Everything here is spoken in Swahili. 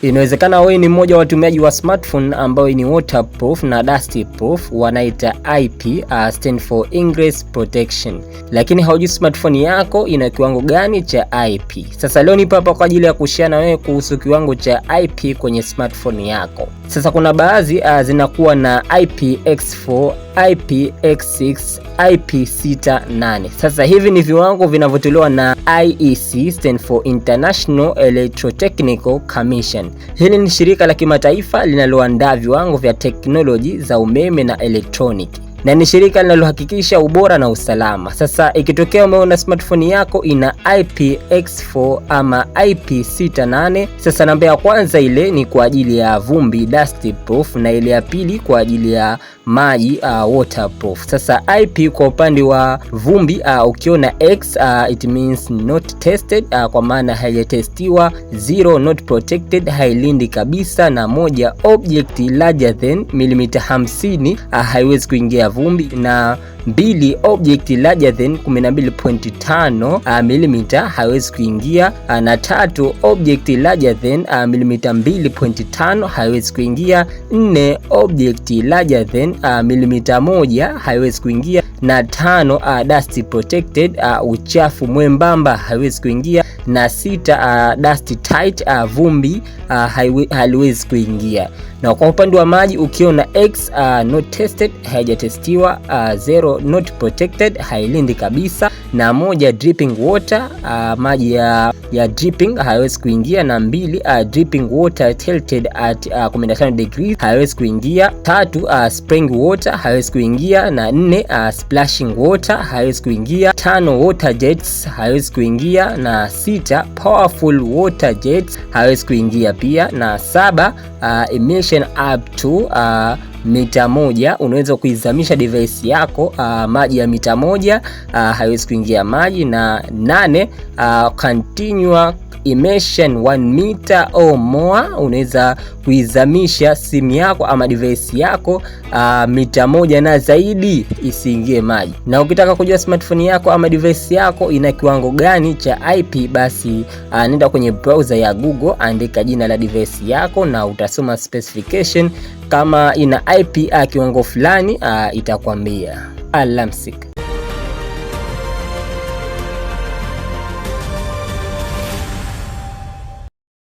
Inawezekana wewe ni mmoja wa watumiaji wa smartphone ambao ni waterproof na dust proof, wanaita IP, stand for Ingress Protection. Lakini haujui smartphone yako ina kiwango gani cha IP. Sasa leo nipo hapa kwa ajili ya kushare na wewe kuhusu kiwango cha IP kwenye smartphone yako. Sasa kuna baadhi zinakuwa na IPX4, IPX6, IP68. Sasa hivi ni viwango vinavyotolewa na IEC, stand for International Electrotechnical Commission. Hili ni shirika la kimataifa linaloandaa viwango vya teknoloji za umeme na elektroniki, na ni shirika linalohakikisha ubora na usalama. Sasa ikitokea umeona smartphone yako ina IPX4 ama IP68, sasa namba ya kwanza ile ni kwa ajili ya vumbi, dust proof, na ile ya pili kwa ajili ya maji, waterproof. Sasa IP kwa upande wa vumbi, ukiona X, it means not tested, kwa maana haijatestiwa. 0 not protected, hailindi kabisa, na 1 object larger than milimita 50, haiwezi kuingia vumbi, na 2 object larger than 12.5 mm haiwezi kuingia, na 3 object larger than milimita 2.5 haiwezi kuingia, 4 object larger than milimita 1 haiwezi kuingia, na 5 dust protected, uchafu mwembamba haiwezi kuingia, na 6 dust tight, vumbi haliwezi kuingia. Na kwa upande wa maji ukiona X, not tested, haijatestiwa, 0 not protected, hailindi kabisa, na 1 dripping water, maji ya dripping haiwezi kuingia, na 2 dripping water tilted at 15 degrees haiwezi kuingia, 3 spring water haiwezi kuingia, na 4 splashing water haiwezi kuingia, 5 water jets haiwezi kuingia, na 6 powerful water jets haiwezi kuingia pia, na 7 emission up to mita 1, unaweza kuizamisha device yako maji ya mita 1, haiwezi kuingia maji, na 8 continuous immersion 1 meter or more, unaweza kuizamisha simu yako ama device yako mita 1 na zaidi isiingie maji. Na ukitaka kujua smartphone yako ama device yako ina kiwango gani cha IP, basi nenda kwenye browser ya Google, andika jina la device yako na utasoma specification. Kama ina IP kiwango fulani itakwambia. Alamsik.